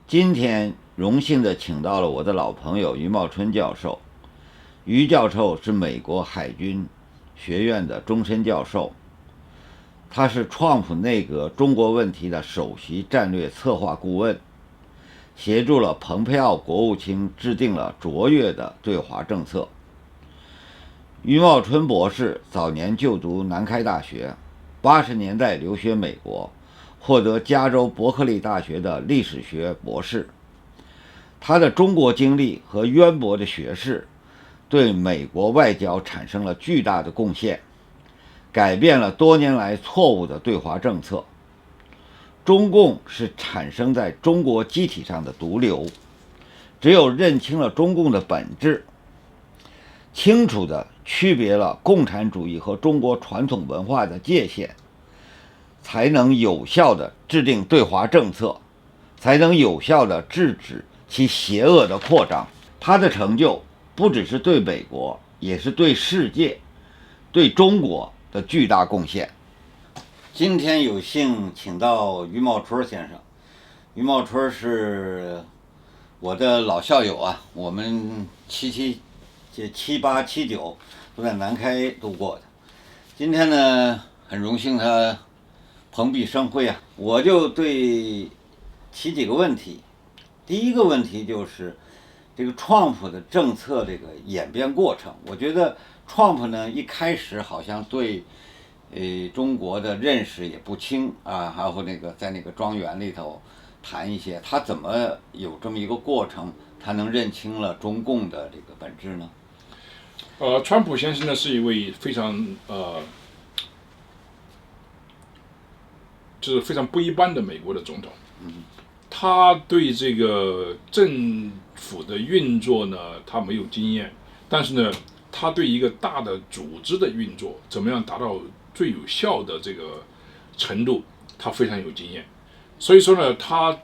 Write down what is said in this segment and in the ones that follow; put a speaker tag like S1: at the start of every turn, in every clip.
S1: 今天荣幸的请到了我的老朋友于茂春教授。于教授是美国海军学院的终身教授，他是川普内阁中国问题的首席战略策划顾问，协助了蓬佩奥国务卿制定了卓越的对华政策。于茂春博士早年就读南开大学，80年代留学美国，获得加州伯克利大学的历史学博士。他的中国经历和渊博的学识对美国外交产生了巨大的贡献，改变了多年来错误的对华政策。中共是产生在中国机体上的毒瘤，只有认清了中共的本质，清楚地区别了共产主义和中国传统文化的界限，才能有效地制定对华政策，才能有效地制止其邪恶的扩张。他的成就不只是对美国，也是对世界、对中国的巨大贡献。今天有幸请到于茂春先生。于茂春是我的老校友啊，我们78、79都在南开度过的。今天呢，很荣幸他蓬荜生辉啊，我就对提几个问题。第一个问题就是这个川普的政策这个演变过程。我觉得川普呢一开始好像对中国的认识也不清啊，还有那个在那个庄园里头谈一些，他怎么有这么一个过程，他能认清了中共的这个本质呢？
S2: 川普先生呢是一位非常就是非常不一般的美国的总统。他对这个政府的运作呢，他没有经验，但是呢，他对一个大的组织的运作，怎么样达到最有效的这个程度，他非常有经验。所以说呢，他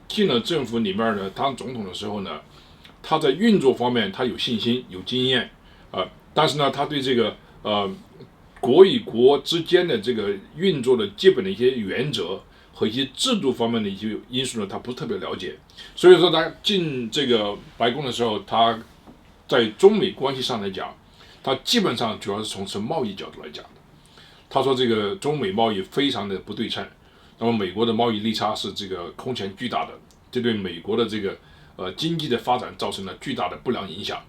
S2: 进了政府里面呢，当总统的时候呢，他在运作方面他有信心、有经验但是呢，他对这个国与国之间的这个运作的基本的一些原则和一些制度方面的一些因素呢，他不是特别了解。所以说他进这个白宫的时候，他在中美关系上来讲，他基本上主要是从贸易角度来讲的。他说这个中美贸易非常的不对称，那么美国的贸易利差是这个空前巨大的，这对美国的这个经济的发展造成了巨大的不良影响。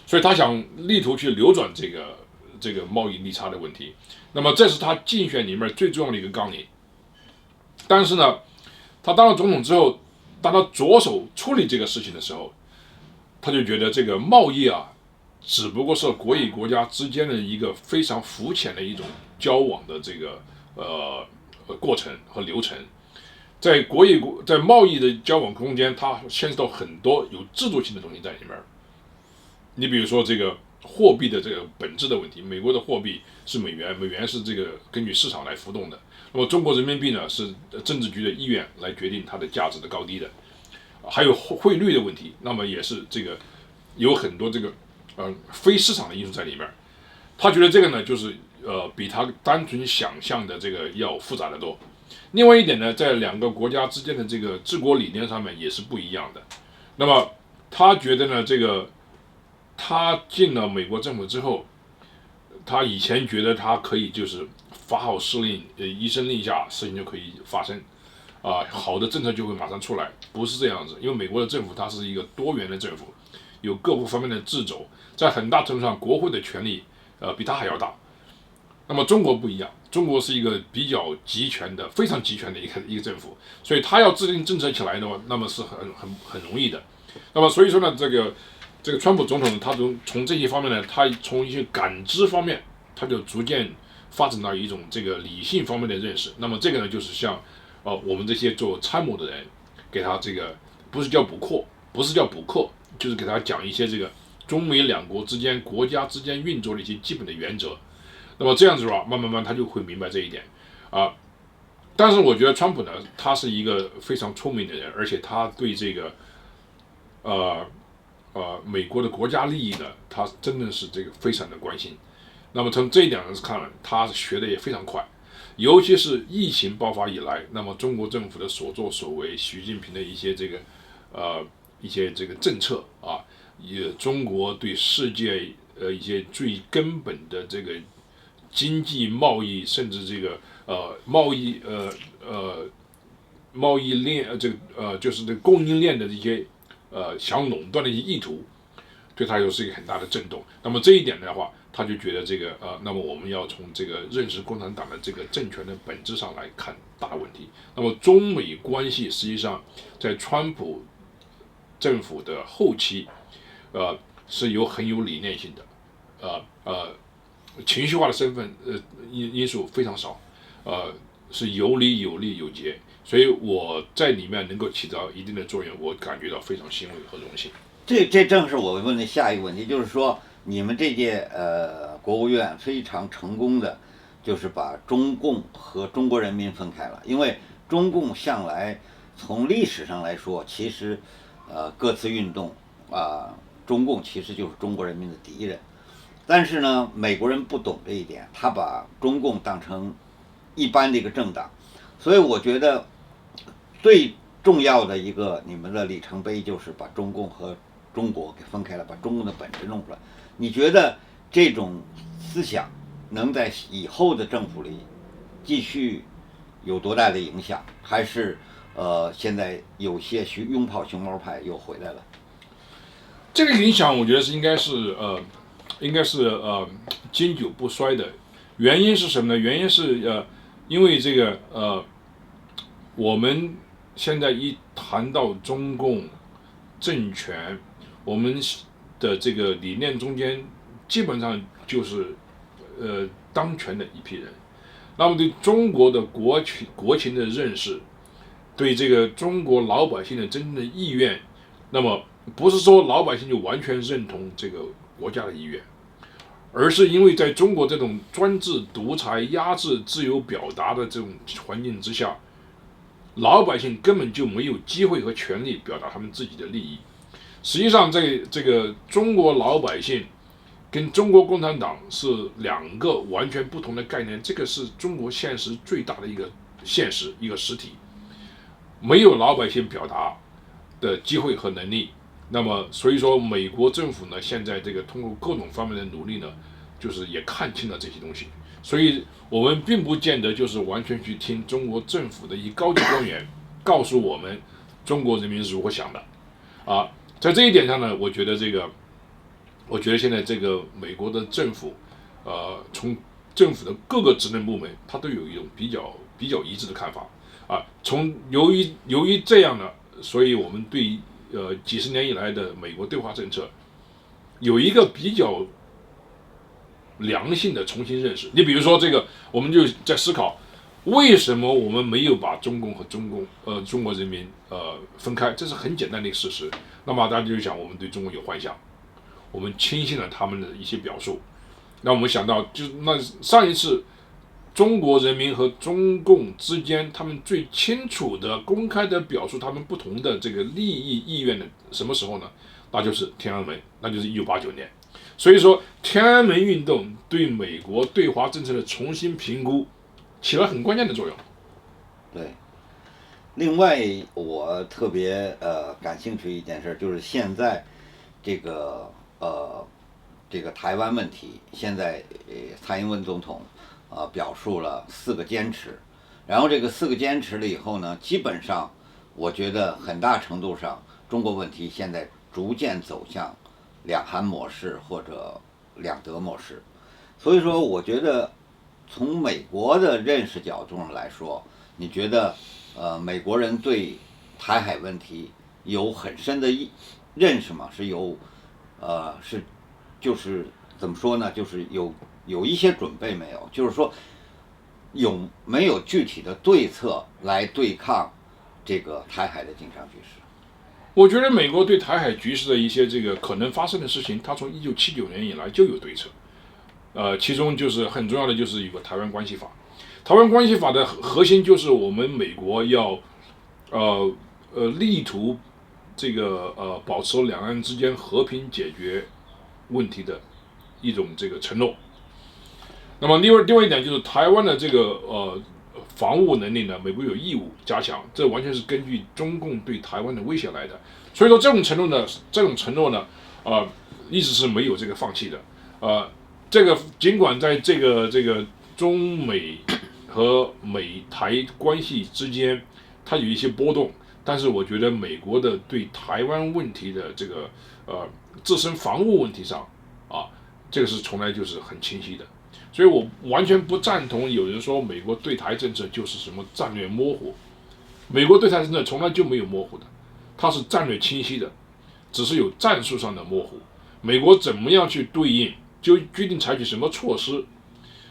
S2: 所以他想力图去扭转这个贸易利差的问题。那么这是他竞选里面最重要的一个纲领。但是呢，他当了总统之后，当他着手处理这个事情的时候，他就觉得这个贸易只不过是国与国家之间的一个非常肤浅的一种交往的这个过程和流程。在贸易的交往空间，它牵涉到很多有制度性的东西在里面。你比如说这个货币的这个本质的问题，美国的货币是美元，美元是这个根据市场来浮动的。那么中国人民币呢，是政治局的意愿来决定它的价值的高低的。还有汇率的问题，那么也是这个有很多这个非市场的因素在里面。他觉得这个呢，就是比他单纯想象的这个要复杂得多。另外一点呢，在两个国家之间的这个治国理念上面也是不一样的。那么他觉得呢，这个他进了美国政府之后，他以前觉得他可以就是发号施令，一声令下，事情就可以发生，好的政策就会马上出来，不是这样子。因为美国的政府它是一个多元的政府，有各个方面的掣肘，在很大程度上，国会的权力比他还要大。那么中国不一样，中国是一个比较集权的、非常集权的一个政府，所以他要制定政策起来的话，那么是很容易的。那么所以说呢，这个川普总统他从这些方面呢，他从一些感知方面，他就逐渐发展到一种这个理性方面的认识。那么这个呢，就是像我们这些做参谋的人，给他这个不是叫补课，就是给他讲一些这个中美两国之间国家之间运作的一些基本的原则。那么这样子的话，慢慢他就会明白这一点但是我觉得川普呢，他是一个非常聪明的人，而且他对这个美国的国家利益呢，他真的是这个非常的关心。那么从这一点上看了，他学的也非常快。尤其是疫情爆发以来，那么中国政府的所作所为，习近平的一些这个政策啊，也中国对世界一些最根本的这个经济贸易，甚至这个贸易链就是这供应链的这些想垄断的一些意图，对他又是一个很大的震动。那么这一点的话，他就觉得这个那么我们要从这个认识共产党的这个政权的本质上来看大问题。那么中美关系实际上在川普政府的后期，是很有理念性的，情绪化的身份因素非常少，是有理有利有节，所以我在里面能够起到一定的作用，我感觉到非常欣慰和荣幸。
S1: 这正是我问的下一个问题，就是说你们这届国务院非常成功的，就是把中共和中国人民分开了。因为中共向来从历史上来说，其实各次运动中共其实就是中国人民的敌人。但是呢，美国人不懂这一点，他把中共当成一般的一个政党，所以我觉得最重要的一个你们的里程碑就是把中共和中国给分开了，把中共的本质弄出来。你觉得这种思想能在以后的政府里继续有多大的影响？还是现在有些拥抱熊猫派又回来了？
S2: 这个影响，我觉得应该是经久不衰的。原因是什么呢？原因是因为这个我们现在一谈到中共政权，我们的这个理念中间基本上就是当权的一批人。那么对中国的国情的认识，对这个中国老百姓的真正的意愿，那么不是说老百姓就完全认同这个国家的意愿，而是因为在中国这种专制、独裁、压制自由表达的这种环境之下，老百姓根本就没有机会和权利表达他们自己的利益。实际上，在这个中国老百姓跟中国共产党是两个完全不同的概念，这个是中国现实最大的一个现实，一个实体。没有老百姓表达的机会和能力，那么所以说美国政府呢，现在这个通过各种方面的努力呢，就是也看清了这些东西。所以我们并不见得就是完全去听中国政府的一高级官员告诉我们中国人民是如何想的啊。在这一点上呢，我觉得现在这个美国的政府，从政府的各个职能部门，它都有一种比较一致的看法啊。由于这样呢，所以我们对几十年以来的美国对华政策有一个比较良性的重新认识。你比如说这个，我们就在思考，为什么我们没有把中共和中国人民分开？这是很简单的一个事实。那么大家就想，我们对中国有幻想，我们轻信了他们的一些表述。那我们想到，那上一次中国人民和中共之间，他们最清楚的、公开的表述他们不同的这个利益意愿的什么时候呢？那就是天安门，那就是1989年。所以说，天安门运动对美国对华政策的重新评估起了很关键的作用。
S1: 对。另外，我特别感兴趣一件事，就是现在这个台湾问题，现在蔡英文总统表述了4个坚持，然后这个4个坚持了以后呢，基本上我觉得很大程度上中国问题现在逐渐走向两韩模式或者两德模式。所以说我觉得从美国的认识角度上来说，你觉得美国人对台海问题有很深的认识吗？是有就是怎么说呢？就是有一些准备没有？就是说有没有具体的对策来对抗这个台海的紧张局势？
S2: 我觉得美国对台海局势的一些这个可能发生的事情，它从1979年以来就有对策。其中就是很重要的就是有个台湾关系法。台湾关系法的核心就是我们美国要力图这个保持两岸之间和平解决问题的一种这个承诺。那么另外一点就是台湾的这个防务能力呢，美国有义务加强，这完全是根据中共对台湾的威胁来的。所以说这种承诺呢，一直是没有这个放弃的。这个尽管在这个中美和美台关系之间，它有一些波动，但是我觉得美国的对台湾问题的这个自身防务问题上这个是从来就是很清晰的。所以我完全不赞同有人说美国对台政策就是什么战略模糊，美国对台政策从来就没有模糊的，它是战略清晰的，只是有战术上的模糊。美国怎么样去对应，就决定采取什么措施。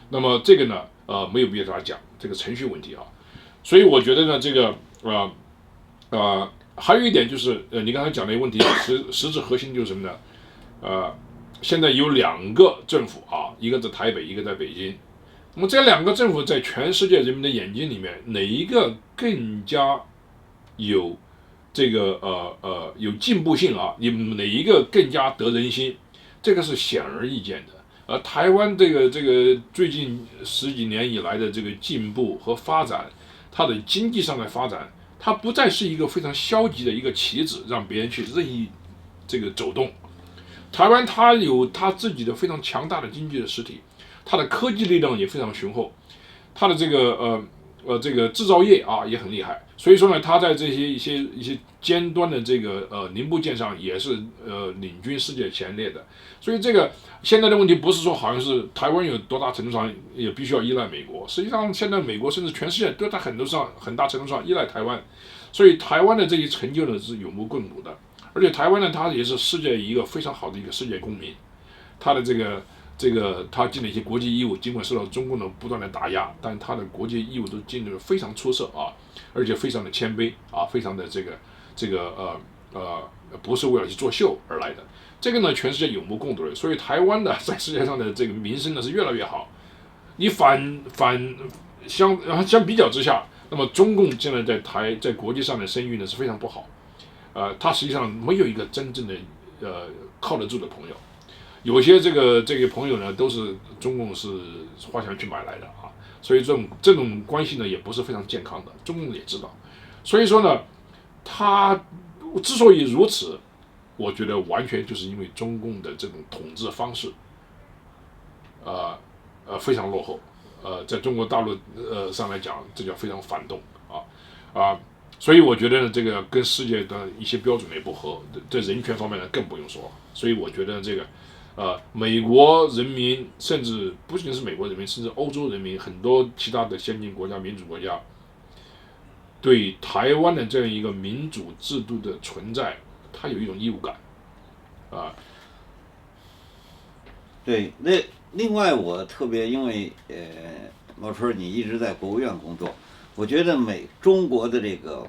S2: 那么这个呢，没有必要大家讲这个程序问题啊。所以我觉得呢，这个还有一点就是，你刚才讲的一个问题，实质核心就是什么呢？现在有2个政府一个在台北，一个在北京。那么这2个政府在全世界人民的眼睛里面，哪一个更加有这个有进步性哪一个更加得人心？这个是显而易见的。台湾这个最近10几年以来的这个进步和发展，它的经济上的发展，它不再是一个非常消极的一个棋子，让别人去任意这个走动。台湾它有它自己的非常强大的经济的实体，它的科技力量也非常雄厚，它的这个制造业也很厉害。所以说呢，它在这些一些尖端的这个零部件上也是领军世界前列的。所以这个现在的问题不是说好像是台湾有多大程度上也必须要依赖美国，实际上现在美国甚至全世界都在很大程度上依赖台湾，所以台湾的这些成就呢是有目共睹的。而且台湾呢，它也是世界一个非常好的一个世界公民，它的这个它尽了一些国际义务，尽管受到中共的不断的打压，但它的国际义务都尽得非常出色而且非常的谦卑非常的不是为了去作秀而来的。这个呢，全世界有目共睹的。所以台湾呢，在世界上的这个名声呢是越来越好。你相比较之下，那么中共现在在国际上的声誉呢是非常不好。他实际上没有一个真正的靠得住的朋友，有些这个朋友呢都是中共是花钱去买来的所以这种关系呢也不是非常健康的，中共也知道。所以说呢，他之所以如此，我觉得完全就是因为中共的这种统治方式非常落后，在中国大陆上来讲，这叫非常反动所以我觉得呢，这个跟世界的一些标准也不合，在人权方面呢更不用说了。所以我觉得这个美国人民，甚至不仅是美国人民，甚至欧洲人民，很多其他的先进国家、民主国家，对台湾的这样一个民主制度的存在，它有一种义务感
S1: 对，那另外我特别因为毛春你一直在国务院工作，我觉得中国的这个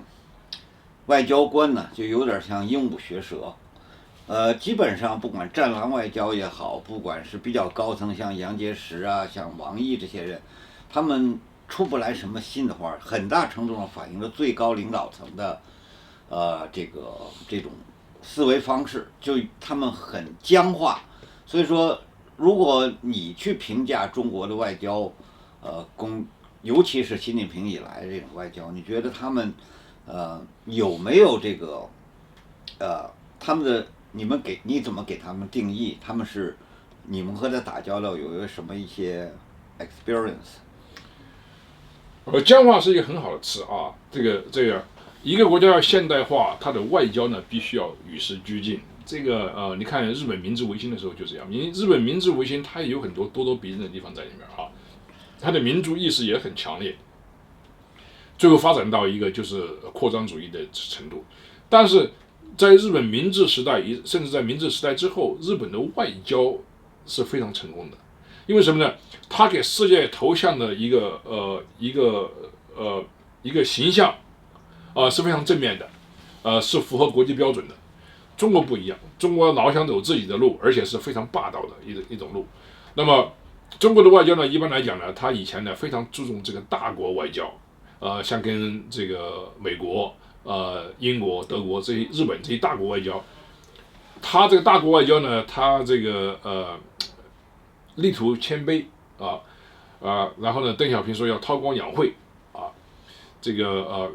S1: 外交官呢，就有点像鹦鹉学舌。基本上不管战狼外交也好，不管是比较高层像杨洁篪像王毅这些人，他们出不来什么新的花，很大程度上反映了最高领导层的这种思维方式，就他们很僵化。所以说，如果你去评价中国的外交，尤其是习近平以来这种外交，你觉得他们有没有这个他们的你怎么给他们定义？他们是你们和他打交道有什么一些 experience？
S2: 僵化是一个很好的词这个一个国家要现代化，它的外交呢必须要与时俱进。这个你看日本明治维新的时候就这样，日本明治维新它也有很多咄咄逼人的地方在里面它的民族意识也很强烈，最后发展到一个就是扩张主义的程度。但是在日本明治时代，甚至在明治时代之后，日本的外交是非常成功的。因为什么呢？它给世界投向的一个形象是非常正面的，是符合国际标准的。中国不一样，中国老想走自己的路，而且是非常霸道的一种路。那么中国的外交呢，一般来讲呢，它以前呢非常注重这个大国外交，像跟这个美国、英国、德国日本这些大国外交，它这个大国外交呢，它这个力图谦卑然后呢，邓小平说要韬光养晦啊，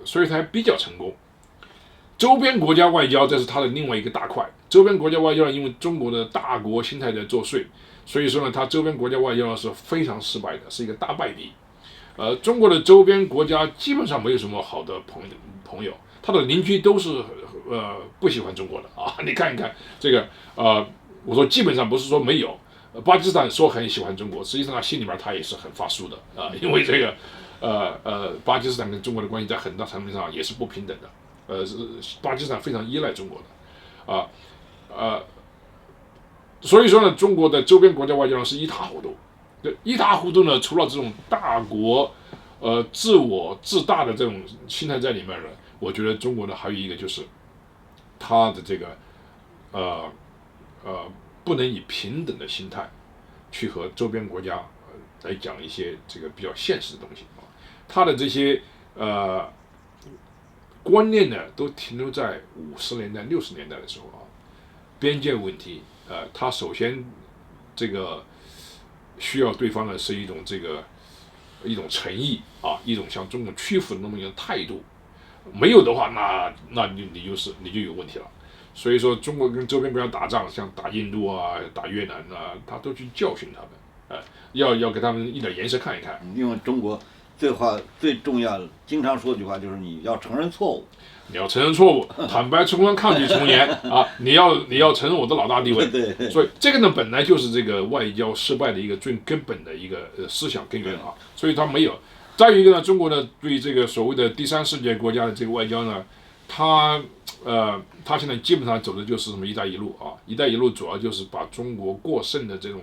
S2: 所以他还比较成功。周边国家外交这是他的另外一个大块。周边国家外交呢，因为中国的大国心态在作祟，所以说呢，他周边国家外交呢是非常失败的，是一个大败笔。中国的周边国家基本上没有什么好的朋友，他的邻居都是不喜欢中国的啊。你看一看这个我说基本上不是说没有，巴基斯坦说很喜欢中国，实际上他心里面他也是很发怵的啊，因为这个巴基斯坦跟中国的关系在很大程度上也是不平等的。巴基斯坦非常依赖中国的，所以说呢，中国的周边国家外交是一塌糊涂。一塌糊涂呢，除了这种大国自我自大的这种心态在里面呢，我觉得中国呢还有一个就是他的这个不能以平等的心态去和周边国家来讲一些这个比较现实的东西啊，他的这些观念呢，都停留在50年代、60年代的时候啊，边界问题，他首先这个需要对方呢是一种诚意啊，一种向中国屈服的那么一种态度，没有的话，那你就有问题了。所以说，中国跟周边国家打仗，像打印度啊、打越南啊，他都去教训他们，要给他们一点颜色看一看。
S1: 因为中国最重要的，经常说一句话就是你要承认错误。
S2: 你要承认错误，坦白从宽，抗拒从严啊！你要承认我的老大地位。
S1: 对。
S2: 所以这个呢，本来就是这个外交失败的一个最根本的一个思想根源啊。所以他没有。再有一个呢，中国呢对这个所谓的第三世界国家的这个外交呢，他现在基本上走的就是什么“一带一路”啊，“一带一路”主要就是把中国过剩的这种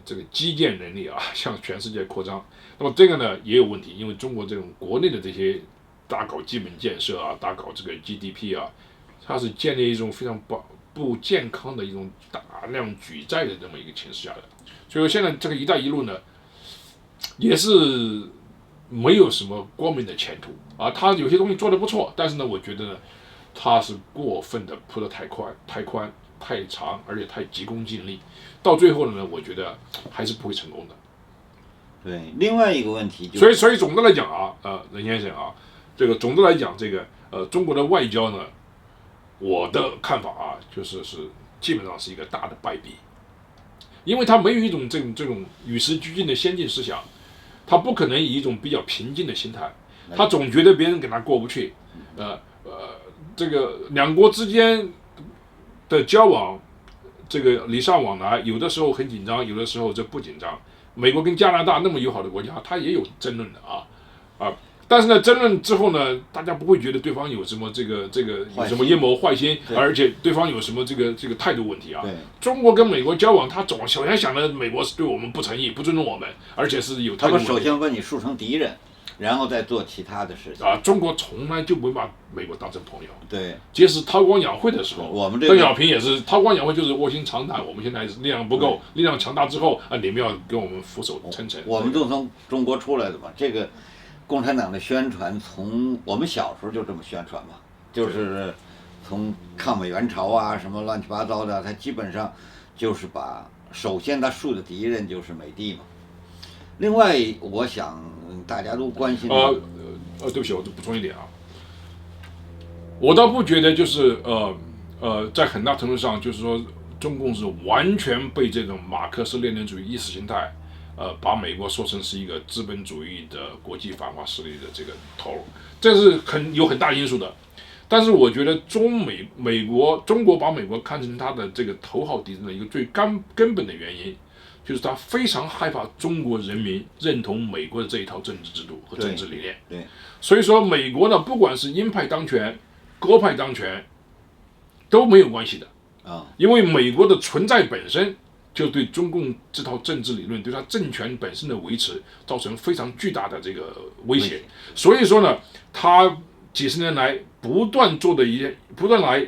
S2: 这个基建能力啊向全世界扩张。那么这个呢也有问题，因为中国这种国内的这些大搞基本建设啊，大搞这个 GDP 啊，它是建立一种非常不健康的一种大量举债的这么一个形势下的。所以说现在这个“一带一路”呢，也是没有什么光明的前途啊。它有些东西做得不错，但是呢，我觉得呢，它是过分的铺得太宽、太长，而且太急功近利，到最后呢，我觉得还是不会成功的。
S1: 对，另外一个问题就是，
S2: 所以总的来讲啊，任先生啊，这个总的来讲，这个中国的外交呢，我的看法啊，就是基本上是一个大的败笔，因为他没有一种这种与时俱进的先进思想，他不可能以一种比较平静的心态，他总觉得别人跟他过不去，这个两国之间的交往，这个礼尚往来，有的时候很紧张，有的时候这不紧张。美国跟加拿大那么友好的国家，它也有争论的啊，但是呢，争论之后呢，大家不会觉得对方有什么这个有什么阴谋坏心，而且对方有什么这个态度问题啊。中国跟美国交往，他首先想的美国是对我们不诚意、不尊重我们，而且是有态度问题。
S1: 他们首先把你树成敌人，然后再做其他的事情
S2: 啊。中国从来就没把美国当成朋友。
S1: 对，
S2: 即使韬光养晦的时候，
S1: 我们
S2: 邓小平也是韬光养晦，就是卧薪尝胆。我们现在力量不够，力量强大之后你们要跟我们俯首称臣。
S1: 我们都从中国出来的嘛，这个共产党的宣传从我们小时候就这么宣传嘛，就是从抗美援朝啊什么乱七八糟的，他基本上就是首先他树的敌人就是美帝嘛。另外，我想大家都关心
S2: 对不起，我补充一点啊，我倒不觉得就是在很大程度上就是说，中共是完全被这种马克思列宁主义意识形态，把美国说成是一个资本主义的国际反华势力的这个头，这是有很大因素的。但是我觉得中国把美国看成他的这个头号敌人的一个最根本的原因，就是他非常害怕中国人民认同美国的这一套政治制度和政治理念。
S1: 对，
S2: 所以说美国呢，不管是鹰派当权、鸽派当权，都没有关系的啊，因为美国的存在本身就对中共这套政治理论、对他政权本身的维持造成非常巨大的这个威胁。所以说呢，他几十年来不断来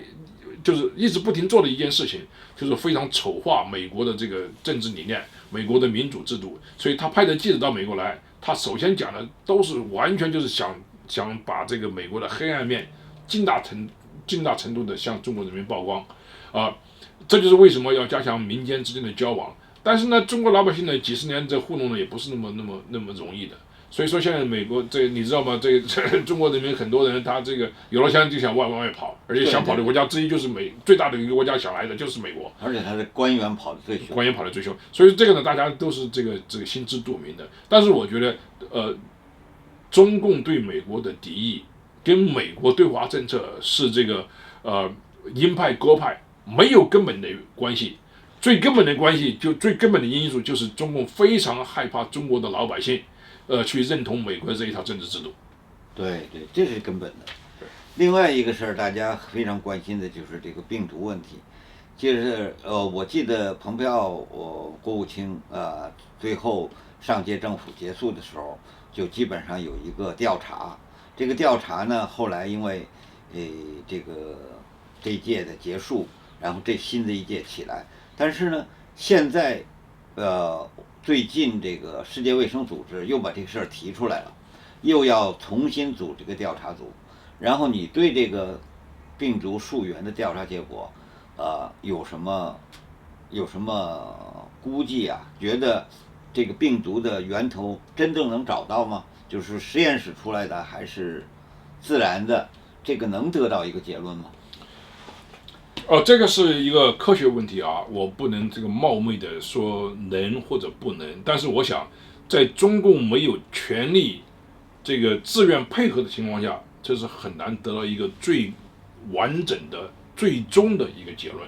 S2: 就是一直不停做的一件事情，就是非常丑化美国的这个政治理念、美国的民主制度。所以他派的记者到美国来，他首先讲的都是完全就是想把这个美国的黑暗面尽大程度的向中国人民曝光啊。这就是为什么要加强民间之间的交往，但是呢，中国老百姓呢，几十年这糊弄呢，也不是那么容易的。所以说现在美国这你知道吗？这中国人民很多人他这个有了枪就想往外跑，而且想跑的国家之一就是最大的一个国家想来的就是美国，
S1: 而且他的官员跑得最凶，
S2: 官员跑得最凶。所以这个呢，大家都是这个心知肚明的。但是我觉得中共对美国的敌意跟美国对华政策是这个鹰派鸽派没有根本的关系。最根本的关系，最根本的因素就是中共非常害怕中国的老百姓，去认同美国的这一套政治制度。
S1: 对，这是根本的。另外一个事儿，大家非常关心的就是这个病毒问题。就是我记得蓬佩奥国务卿最后上届政府结束的时候，就基本上有一个调查。这个调查呢，后来因为这一届的结束，然后新的一届起来。但是呢，现在最近这个世界卫生组织又把这个事儿提出来了，又要重新组这个调查组。然后你对这个病毒溯源的调查结果有什么估计啊？觉得这个病毒的源头真正能找到吗？就是实验室出来的还是自然的？这个能得到一个结论吗？
S2: 这个是一个科学问题啊，我不能这个冒昧的说能或者不能。但是我想，在中共没有权力这个自愿配合的情况下，这是很难得到一个最完整的、最终的一个结论。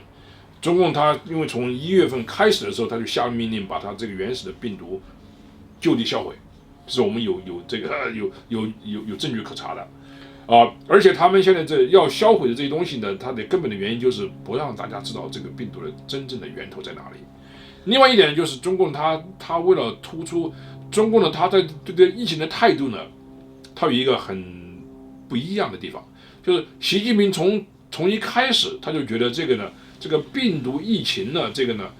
S2: 中共他因为从1月份开始的时候，他就下命令把他这个原始的病毒就地销毁，是我们有这个有证据可查的。而且他们现在这要销毁的这些东西呢，它的根本的原因就是不让大家知道这个病毒的真正的源头在哪里。另外一点就是中共他为了突出中共的他在对这疫情的态度呢，他有一个很不一样的地方，就是习近平从一开始他就觉得这个病毒疫情呢，这个呢，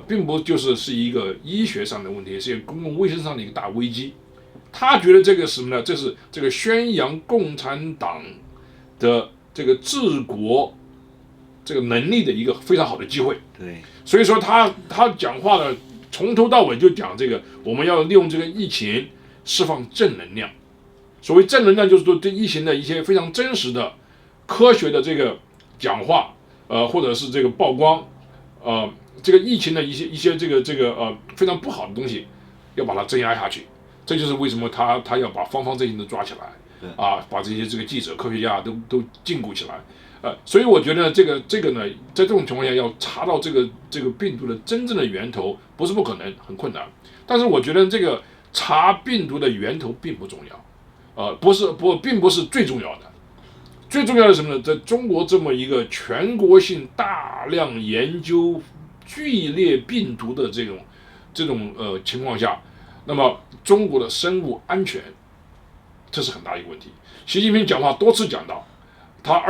S2: 并不是一个医学上的问题，是一个公共卫生上的一个大危机。他觉得这个什么呢？这是这个宣扬共产党的这个治国这个能力的一个非常好的机会。
S1: 对，
S2: 所以说他讲话呢，从头到尾就讲这个，我们要利用这个疫情释放正能量。所谓正能量，就是说对疫情的一些非常真实的、科学的这个讲话，或者是这个曝光，这个疫情的一些这个非常不好的东西，要把它镇压下去。这就是为什么他要把方方正正的抓起来，把这些这个记者、科学家都禁锢起来，所以我觉得这个呢，在这种情况下要查到这个病毒的真正的源头不是不可能，很困难。但是我觉得这个查病毒的源头并不重要，并不是最重要的。最重要的是什么呢？在中国这么一个全国性大量研究剧烈病毒的这种情况下。那么中国的生物安全，这是很大一个问题。习近平讲话多次讲到，他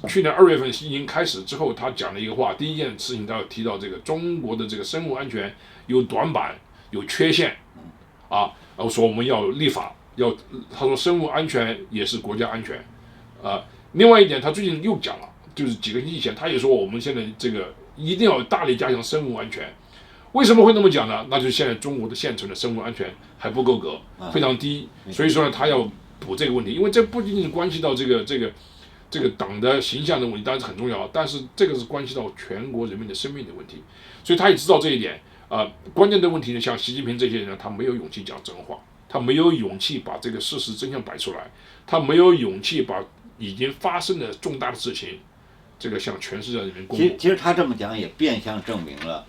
S2: 去年2月份疫情开始之后，他讲了一个话，第一件事情他要提到这个中国的这个生物安全有短板、有缺陷，然后说我们要立法，他说生物安全也是国家安全，另外一点他最近又讲了，就是几个星期前他也说我们现在这个一定要大力加强生物安全。为什么会那么讲呢？那就是现在中国的现存的生物安全还不够格，非常低。所以说呢，他要补这个问题，因为这不仅仅是关系到这个党的形象的问题，当然是很重要，但是这个是关系到全国人民的生命的问题。所以他也知道这一点。关键的问题呢，像习近平这些人呢，他没有勇气讲真话，他没有勇气把这个事实真相摆出来，他没有勇气把已经发生的重大的事情，这个向全世界人民公布。
S1: 其实他这么讲也变相证明了。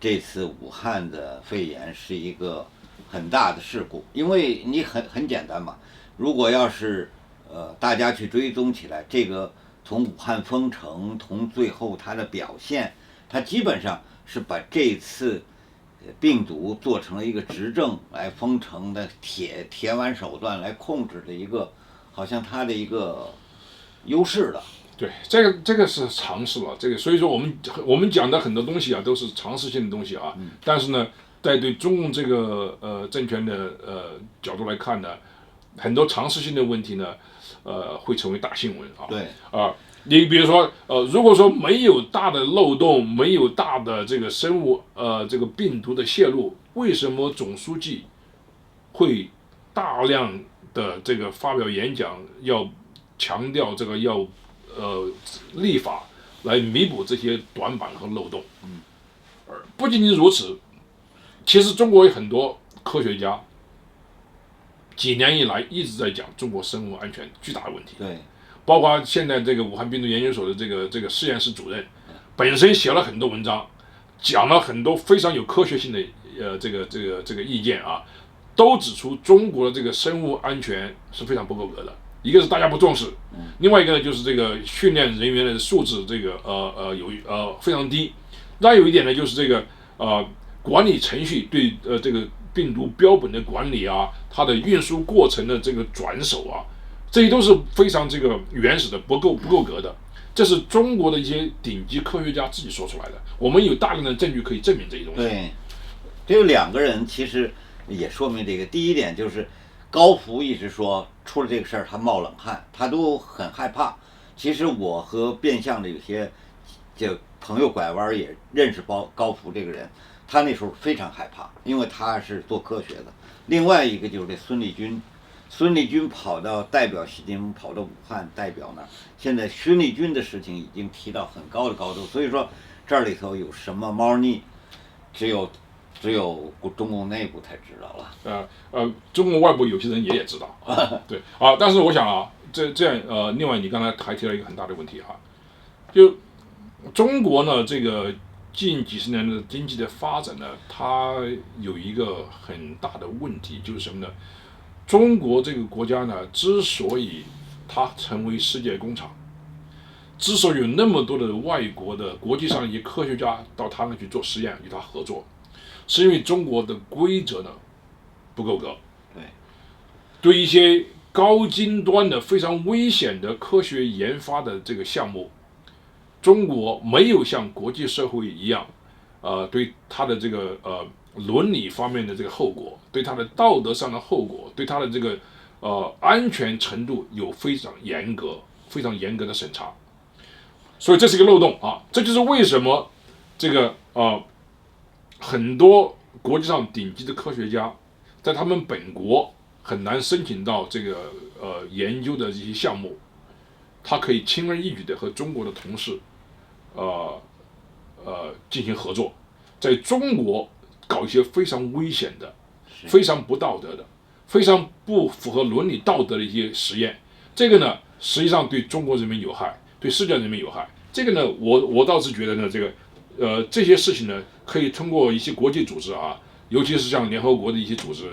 S1: 这次武汉的肺炎是一个很大的事故，因为你很简单嘛，如果要是大家去追踪起来，这个从武汉封城，从最后它的表现，它基本上是把这次病毒做成了一个执政来封城的铁腕手段来控制的一个，好像它的一个优势了。
S2: 对，这个是常识了，所以说我们讲的很多东西都是常识性的东西但是呢，在对中共这个政权的角度来看呢，很多常识性的问题呢，会成为大新闻
S1: 对
S2: 你比如说，如果说没有大的漏洞，没有大的这个生物这个病毒的泄露，为什么总书记会大量的这个发表演讲，要强调这个要立法来弥补这些短板和漏洞？不仅仅如此，其实中国有很多科学家几年以来一直在讲中国生物安全巨大的问题。
S1: 对，
S2: 包括现在这个武汉病毒研究所的这个实验室主任，本身写了很多文章，讲了很多非常有科学性的这个意见啊，都指出中国的这个生物安全是非常不够格的。一个是大家不重视，另外一个呢就是这个训练人员的素质这个非常低。那有一点呢就是这个管理程序对这个病毒标本的管理啊，它的运输过程的这个转手啊。这些都是非常这个原始的，不够格的。这是中国的一些顶级科学家自己说出来的，我们有大量的证据可以证明这些东西。
S1: 对，这有两个人其实也说明这个。第一点就是高福一直说出了这个事儿他冒冷汗，他都很害怕。其实我和变相的有些就朋友拐弯也认识高福这个人，他那时候非常害怕，因为他是做科学的。另外一个就是这孙立军跑到代表习近平跑到武汉代表那儿，现在孙立军的事情已经提到很高的高度，所以说这里头有什么猫腻，只有中共内部才知道了。
S2: 中国外部有些人也知道啊，对啊，但是我想啊，这样另外你刚才还提了一个很大的问题哈，就中国呢这个近几十年的经济的发展呢，它有一个很大的问题，就是什么呢？中国这个国家呢，之所以它成为世界工厂，之所以有那么多的外国的国际上一些科学家到他们去做实验，与他合作，是因为中国的规则呢不够格。对一些高精端的、非常危险的科学研发的这个项目，中国没有像国际社会一样，对它的这个伦理方面的这个后果，对它的道德上的后果，对它的这个安全程度有非常严格的审查，所以这是一个漏洞啊！这就是为什么这个很多国际上顶级的科学家，在他们本国很难申请到这个研究的这些项目，他可以轻而易举的和中国的同事进行合作，在中国搞一些非常危险的、非常不道德的、非常不符合伦理道德的一些实验。这个呢，实际上对中国人民有害，对世界人民有害。这个呢，我倒是觉得呢，这些事情呢，可以通过一些国际组织啊，尤其是像联合国的一些组织，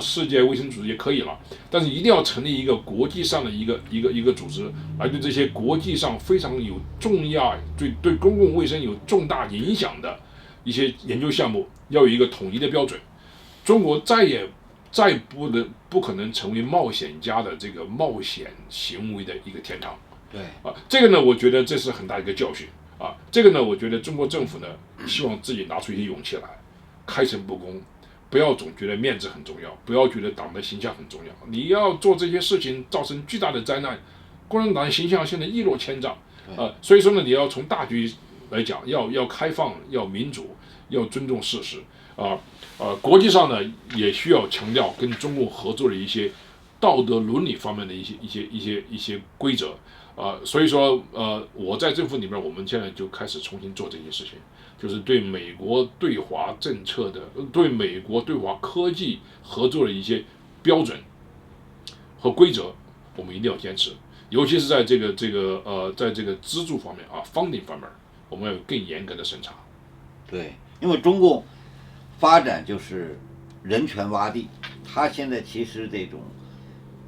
S2: 世界卫生组织也可以了，但是一定要成立一个国际上的一个组织，来对这些国际上非常有重要、对公共卫生有重大影响的一些研究项目，要有一个统一的标准。中国再不可能成为冒险家的这个冒险行为的一个天堂。
S1: 对
S2: 啊，这个呢，我觉得这是很大一个教训啊。这个呢，我觉得中国政府呢，希望自己拿出一些勇气来，开诚布公。不要总觉得面子很重要，不要觉得党的形象很重要。你要做这些事情，造成巨大的灾难，共产党的形象现在一落千丈。所以说呢，你要从大局来讲，要开放，要民主，要尊重事实国际上呢，也需要强调跟中共合作的一些道德伦理方面的一些规则所以说我在政府里面，我们现在就开始重新做这些事情。就是对美国对华政策的、对美国对华科技合作的一些标准和规则，我们一定要坚持。尤其是在这个资助方面funding方面，我们要有更严格的审查。
S1: 对，因为中共发展就是人权洼地，它现在其实这种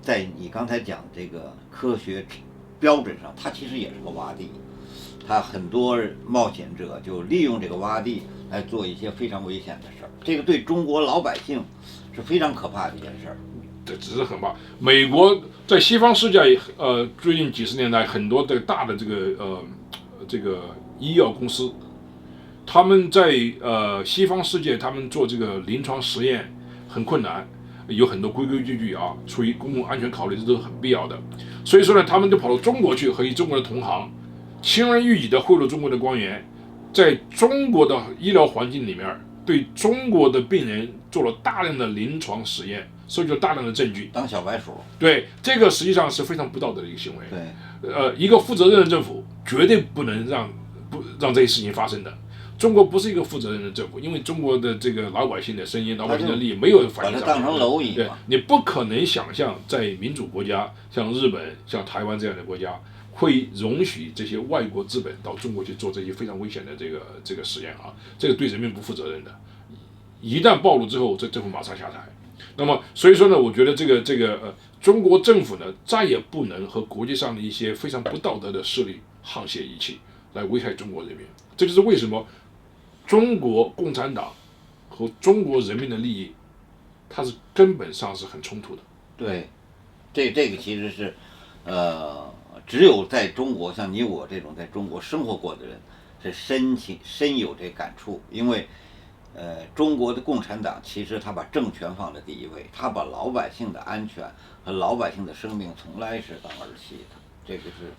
S1: 在你刚才讲这个科学标准上，它其实也是个洼地。他很多冒险者就利用这个洼地来做一些非常危险的事儿，这个对中国老百姓是非常可怕的一件事儿。
S2: 这只是很怕。美国在西方世界，最近几十年来，很多的大的这个医药公司，他们在西方世界，他们做这个临床实验很困难有很多规规矩矩啊，出于公共安全考虑，这都是很必要的。所以说呢，他们就跑到中国去，和中国的同行轻而易举地贿赂中国的官员，在中国的医疗环境里面，对中国的病人做了大量的临床实验，收集了大量的证据，
S1: 当小白鼠。
S2: 对，这个实际上是非常不道德的一个行为。
S1: 对，
S2: 一个负责任的政府绝对不能让这些事情发生的。中国不是一个负责任的政府，因为中国的这个老百姓的声音、老百姓的利益没有反映上来，
S1: 把它当成蝼蚁
S2: 对
S1: 嘛。
S2: 你不可能想象在民主国家，像日本、像台湾这样的国家，会容许这些外国资本到中国去做这些非常危险的这个实验啊，这个对人民不负责任的。一旦暴露之后，这政府马上下台。那么，所以说呢，我觉得中国政府呢，再也不能和国际上的一些非常不道德的势力沆瀣一气，来危害中国人民。这就是为什么中国共产党和中国人民的利益，它是根本上是很冲突的。
S1: 对，这个其实是，只有在中国，像你我这种在中国生活过的人，是深有这感触，因为。中国的共产党其实他把政权放在第一位，他把老百姓的安全和老百姓的生命从来是当儿戏的。这个是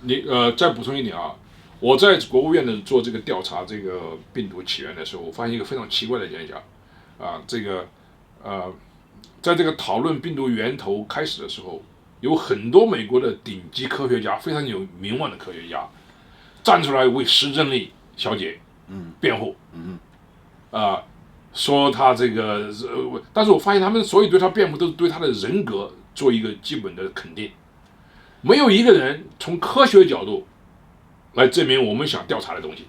S2: 你再补充一点啊，我在国务院的做这个调查这个病毒起源的时候，我发现一个非常奇怪的现象啊，在这个讨论病毒源头开始的时候，有很多美国的顶级科学家，非常有名望的科学家，站出来为石正丽小姐辩护。说他这个，但是我发现他们所有对他辩护都是对他的人格做一个基本的肯定，没有一个人从科学角度来证明我们想调查的东西，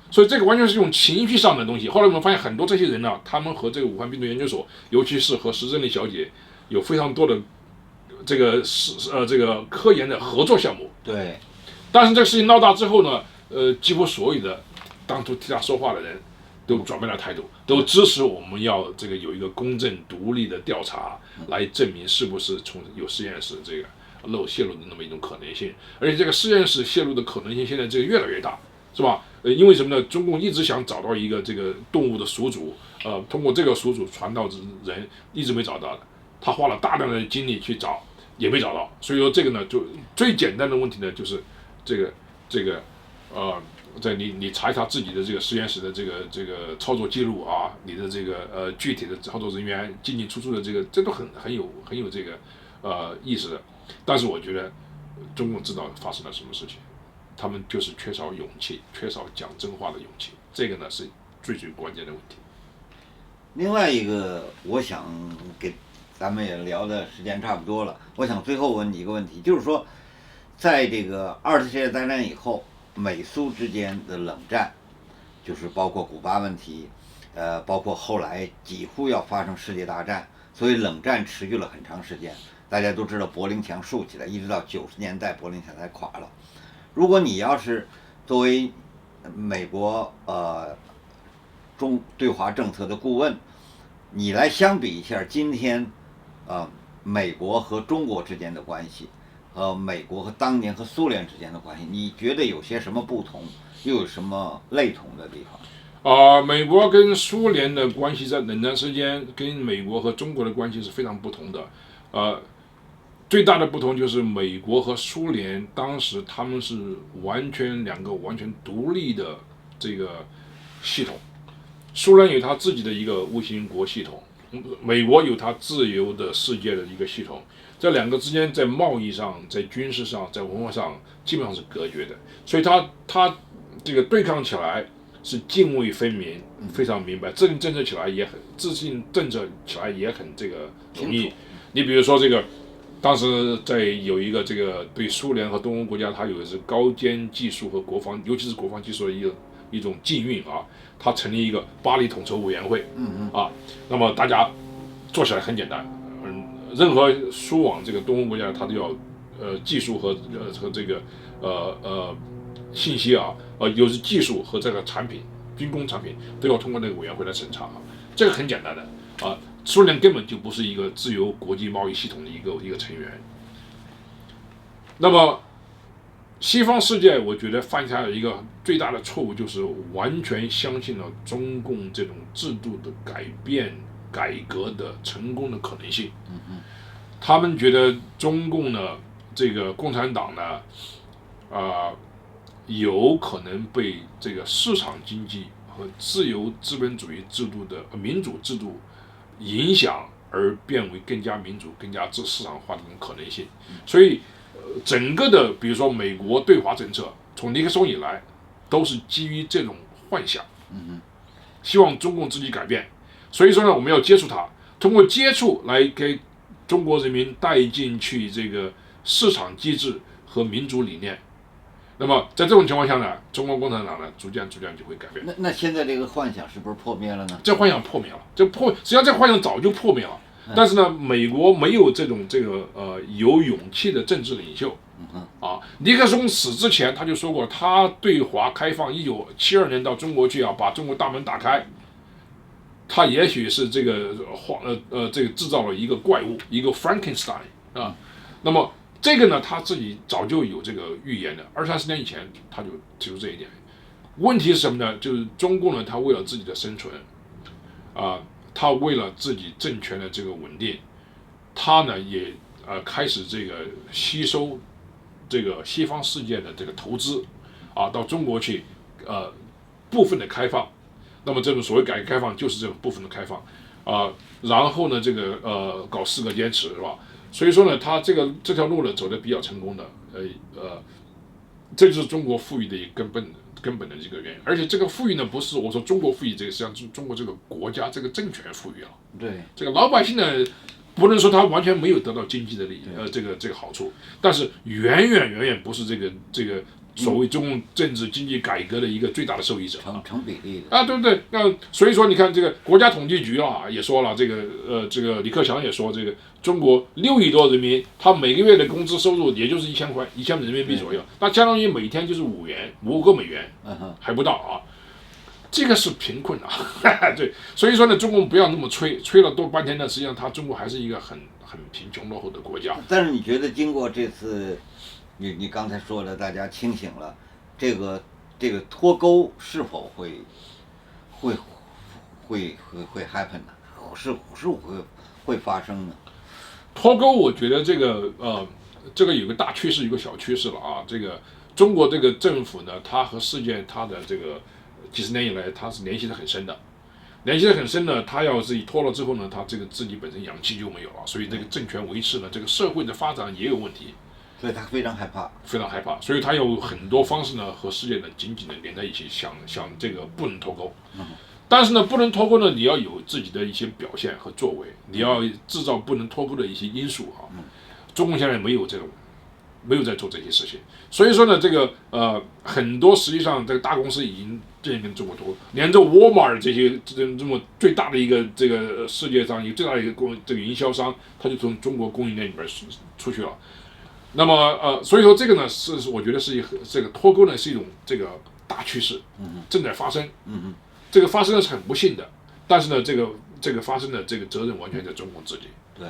S2: 所以这个完全是一种情绪上的东西。后来我们发现很多这些人呢，他们和这个武汉病毒研究所，尤其是和石正丽小姐有非常多的这个科研的合作项目。
S1: 对，
S2: 但是这个事情闹大之后呢，几乎所有的当初替他说话的人。都转变了态度，都支持我们要这个有一个公正独立的调查，来证明是不是从有实验室这个泄露的那么一种可能性，而且这个实验室泄露的可能性现在这个越来越大，是吧？因为什么呢？中共一直想找到一个这个动物的宿主，通过这个宿主传到人，一直没找到的，他花了大量的精力去找，也没找到，所以说这个呢，就最简单的问题呢，就是在你查一查自己的这个实验室的这个操作记录啊，你的这个具体的操作人员进进出出的这都很有这个意识的。但是我觉得中共知道发生了什么事情，他们就是缺少勇气，缺少讲真话的勇气，这个呢是最关键的问题。
S1: 另外一个，我想咱们也聊的时间差不多了，我想最后问你一个问题，就是说，在这个二次世界大战以后。美苏之间的冷战，就是包括古巴问题，包括后来几乎要发生世界大战，所以冷战持续了很长时间。大家都知道柏林墙竖起来，一直到90年代柏林墙才垮了。如果你要是作为美国中对华政策的顾问，你来相比一下今天美国和中国之间的关系。美国和当年和苏联之间的关系，你觉得有些什么不同，又有什么类同的地
S2: 方？美国跟苏联的关系在冷战时间跟美国和中国的关系是非常不同的。最大的不同就是美国和苏联当时他们是两个完全独立的这个系统，苏联有它自己的一个无形国系统，美国有它自由的世界的一个系统。这两个之间在贸易上、在军事上、在文化上基本上是隔绝的，所以它这个对抗起来是泾渭分明，非常明白，制定政策起来也很这个容易。你比如说这个，当时在有一个这个对苏联和东欧国家，它有的是高尖技术和国防，尤其是国防技术的一种禁运啊，它成立一个巴黎统筹委员会，那么大家做起来很简单。任何输往这个东欧国家，它都要技术和这个信息啊，有是技术和这个产品，军工产品都要通过那个委员会来审查这个很简单的啊。苏联根本就不是一个自由国际贸易系统的一个成员。那么西方世界，我觉得犯下了一个最大的错误，就是完全相信了中共这种制度的改变改革的成功的可能性。他们觉得中共呢，这个共产党呢，有可能被这个市场经济和自由资本主义制度的民主制度影响，而变为更加民主、更加市场化的可能性。所以，整个的比如说美国对华政策，从尼克松以来，都是基于这种幻想，希望中共自己改变。所以说呢，我们要接触它，通过接触来给中国人民带进去这个市场机制和民主理念。那么在这种情况下呢，中国共产党呢，逐渐就会改变。
S1: 那现在这个幻想是不是破灭了呢？
S2: 这幻想破灭了，实际上这幻想早就破灭了。但是呢，美国没有这个有勇气的政治领袖。尼克松死之前他就说过，他对华开放，1972年到中国去把中国大门打开。他也许是这个制造了一个怪物，一个 Frankenstein 啊。那么这个呢，他自己早就有这个预言的，20-30年以前他就提出这一点。问题是什么呢？就是中共呢，他为了自己的生存，他为了自己政权的这个稳定，他呢也开始这个吸收这个西方世界的这个投资，到中国去部分的开放。那么这种所谓改革开放就是这种部分的开放，然后呢这个搞4个坚持是吧？所以说呢，他这条路呢走得比较成功的，这就是中国富裕的一个根本的这个原因。而且这个富裕呢，不是我说中国富裕，这个实际上是中国这个国家这个政权富裕了。
S1: 对，
S2: 这个老百姓呢，不能说他完全没有得到经济的利益，这个好处，但是远远不是这个所谓中共政治经济改革的一个最大的受益者，
S1: 成比例的
S2: 对不对？那所以说你看这个国家统计局也说了，这个李克强也说，这个中国6亿多人民，他每个月的工资收入也就是1000人民币左右，那相当于每天就是5个美元，还不到这个是贫困对，所以说呢，中共不要那么吹了多半天呢，实际上中国还是一个很贫穷落后的国家。
S1: 但是你觉得经过这次？你刚才说的，大家清醒了，这个脱钩是否会 happen 呢？是会发生呢？
S2: 脱钩，我觉得这个有个大趋势，有个小趋势了这个中国这个政府呢，它和世界它的这个几十年以来，它是联系得很深的。它要自己脱了之后呢，它这个自己本身阳气就没有了，所以这个政权维持呢，这个社会的发展也有问题。
S1: 所以他非常害怕，
S2: 所以他有很多方式呢，和世界呢紧紧的连在一起，想这个不能脱钩。但是呢，不能脱钩呢，你要有自己的一些表现和作为，你要制造不能脱钩的一些因素中共现在没有在做这些事情，所以说呢，这个很多实际上这个大公司已经渐渐跟中国脱钩，连这沃尔玛这些这么最大的一个这个世界上最大的一个这个营销商，他就从中国供应链里边出去了。那么所以说这个呢是我觉得是这个脱钩呢是一种这个大趋势，正在发生。这个发生的是很不幸的，但是呢这个发生的这个责任完全在中共自己。
S1: 对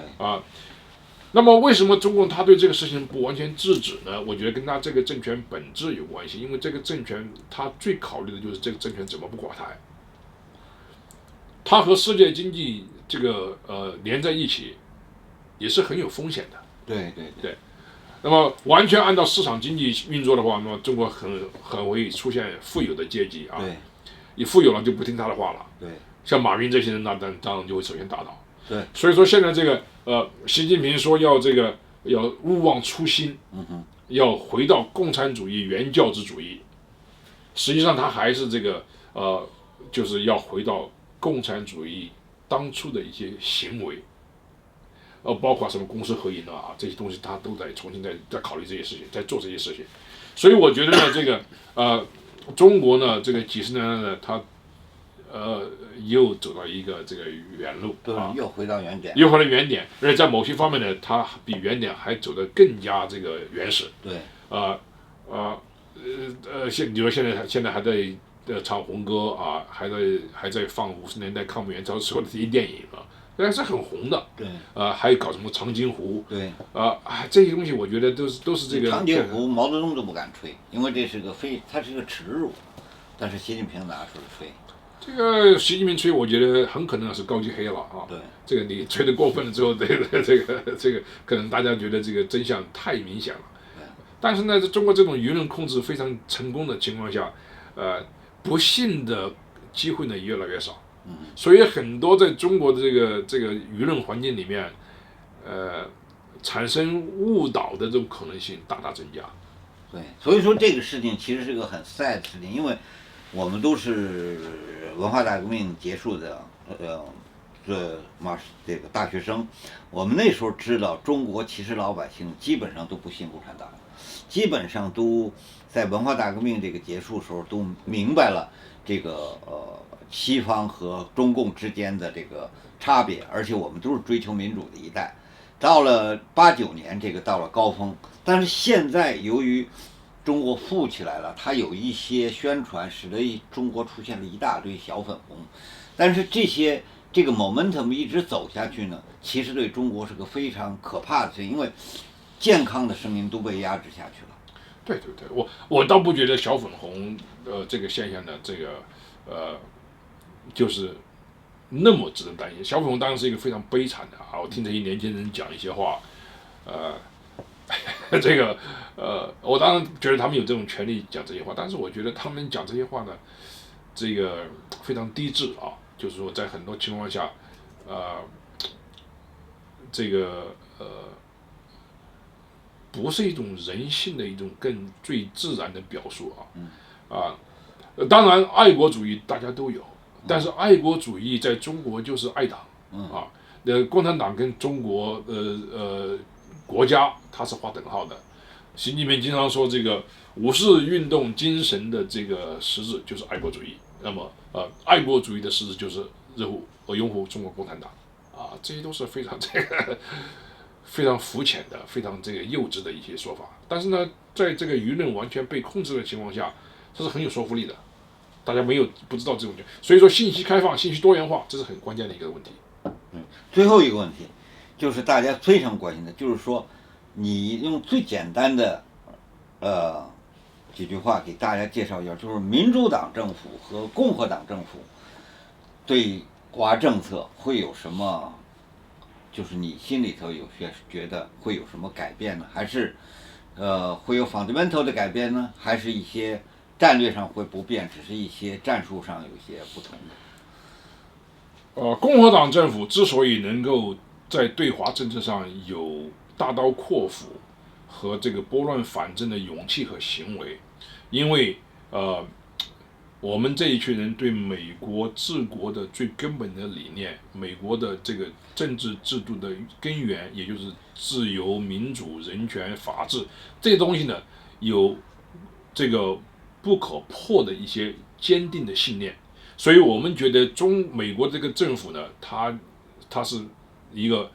S2: 那么为什么中共他对这个事情不完全制止呢？我觉得跟他这个政权本质有关系，因为这个政权他最考虑的就是这个政权怎么不垮台，他和世界经济这个连在一起也是很有风险的。
S1: 对。
S2: 那么完全按照市场经济运作的话，那么中国很会出现富有的阶级
S1: 对，
S2: 你富有了就不听他的话了。
S1: 对，
S2: 像马云这些人，那当然就会首先打倒。
S1: 对，
S2: 所以说现在这个习近平说要勿忘初心，要回到共产主义原教旨主义，实际上他还是这个就是要回到共产主义当初的一些行为。包括什么公私合营这些东西，他都在重新在考虑这些事情，在做这些事情。所以我觉得呢，这个中国呢，这个几十年来呢，它又走到一个这个远路，
S1: 对，又回到原点，
S2: 而且在某些方面呢，它比原点还走得更加这个原始。
S1: 对，
S2: 你说现在还在唱红歌还在放50年代抗美援朝时候的这些电影那是很红的。
S1: 对，
S2: 还有搞什么长津湖？
S1: 对，
S2: 这些东西我觉得都是这个。
S1: 长津湖毛泽东都不敢吹，因为它是个耻辱，但是习近平拿出来吹。
S2: 这个习近平吹，我觉得很可能是高级黑了啊。
S1: 对，
S2: 这个你吹得过分了之后，这个可能大家觉得这个真相太明显了。但是呢，在中国这种舆论控制非常成功的情况下，不幸的机会呢越来越少。所以很多在中国的这个舆论环境里面，产生误导的这种可能性大大增加。
S1: 对，所以说这个事情其实是个很 sad 的事情，因为我们都是文化大革命结束的，这个大学生，我们那时候知道中国其实老百姓基本上都不信共产党，基本上都在文化大革命这个结束的时候都明白了这个西方和中共之间的这个差别，而且我们都是追求民主的一代。到了89年，这个到了高峰，但是现在由于中国富起来了，它有一些宣传，使得中国出现了一大堆小粉红，但是这个 momentum 一直走下去呢，其实对中国是个非常可怕的事情，因为健康的声音都被压制下去了。
S2: 对，我倒不觉得小粉红这个现象呢，就是那么值得担心。小粉红当然是一个非常悲惨的啊！我听这些年轻人讲一些话，我当然觉得他们有这种权利讲这些话，但是我觉得他们讲这些话呢，这个非常低智啊。就是说，在很多情况下，不是一种人性的一种最自然的表述啊。当然，爱国主义大家都有。但是爱国主义在中国就是爱党啊，共产党跟中国国家它是划等号的。习近平经常说，这个五四运动精神的这个实质就是爱国主义，那么爱国主义的实质就是拥护中国共产党啊，这些都是非常非常肤浅的、非常这个幼稚的一些说法。但是呢，在这个舆论完全被控制的情况下，这是很有说服力的。大家不知道这种，所以说信息开放、信息多元化，这是很关键的一个问题。
S1: 最后一个问题就是大家非常关心的，就是说你用最简单的几句话给大家介绍一下，就是民主党政府和共和党政府对华政策会有什么，就是你心里头有些觉得会有什么改变呢？还是会有 fundamental 的改变呢？还是一些战略上会不变，只是一些战术上有些不同的？
S2: 共和党政府之所以能够在对华政策上有大刀阔斧和这个拨乱反正的勇气和行为，因为我们这一群人对美国治国的最根本的理念，美国的这个政治制度的根源，也就是自由、民主、人权、法治这些东西呢，有这个不可破的一些坚定的信念。所以我们觉得美国这个政府呢，它是一个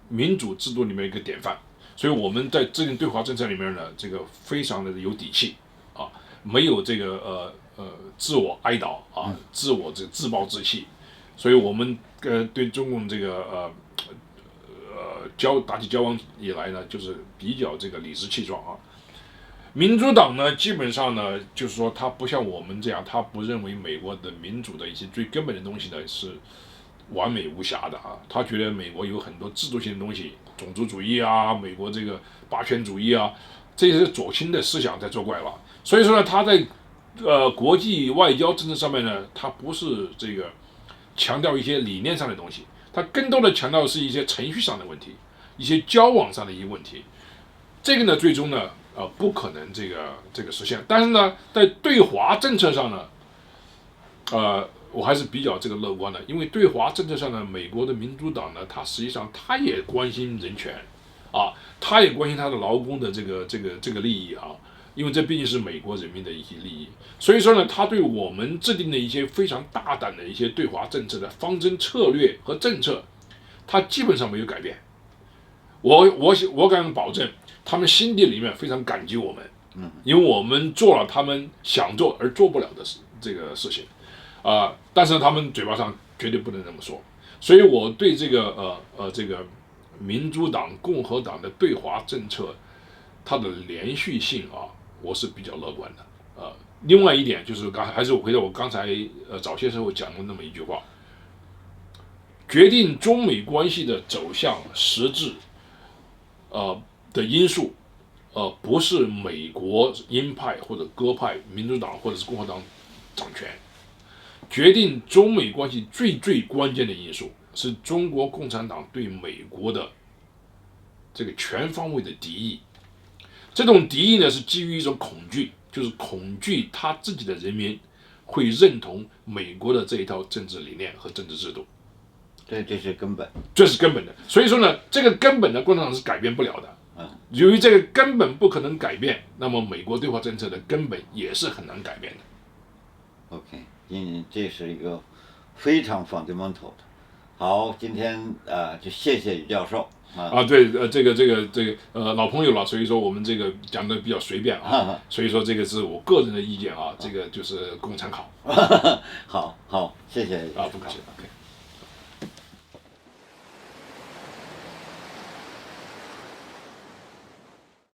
S2: 民主制度里面一个典范。所以我们在制定对华政策里面呢，这个非常的有底气啊，没有这个自我哀悼啊，自暴自弃。所以我们对中共这个打起交往以来呢，就是比较这个理直气壮啊。民主党呢，基本上呢，就是说他不像我们这样，他不认为美国的民主的一些最根本的东西呢是完美无瑕的啊。他觉得美国有很多制度性的东西，种族主义啊，美国这个霸权主义啊，这些是左倾的思想在作怪了。所以说呢，他在国际外交政策上面呢，他不是这个强调一些理念上的东西，他更多的强调的是一些程序上的问题，一些交往上的一些问题。这个呢，最终呢，不可能这个实现。但是呢，在对华政策上呢，我还是比较这个乐观的，因为对华政策上呢，美国的民主党呢，它实际上它也关心人权啊，它也关心它的劳工的这个利益啊，因为这毕竟是美国人民的一些利益。所以说呢，它对我们制定的一些非常大胆的一些对华政策的方针策略和政策，它基本上没有改变。我敢保证，他们心底里面非常感激我们，因为我们做了他们想做而做不了的这个事情。但是他们嘴巴上绝对不能这么说，所以我对这个民主党、共和党的对华政策，它的连续性啊，我是比较乐观的。另外一点就是还是我回到我刚才早些时候讲的那么一句话，决定中美关系的走向实质的因素，不是美国鹰派或者鸽派、民主党或者是共和党掌权，决定中美关系最关键的因素是中国共产党对美国的这个全方位的敌意。这种敌意呢，是基于一种恐惧，就是恐惧他自己的人民会认同美国的这一套政治理念和政治制度。
S1: 这是根本，
S2: 这是根本的。所以说呢，这个根本呢，共产党是改变不了的。由于这个根本不可能改变，那么美国对华政策的根本也是很难改变的。
S1: OK， 这是一个非常 fundamental 的。好，今天就谢谢于教授
S2: 对，老朋友了，所以说我们这个讲的比较随便啊，所以说这个是我个人的意见啊，这个就是供参考。
S1: 好，谢谢
S2: 不客气。OK。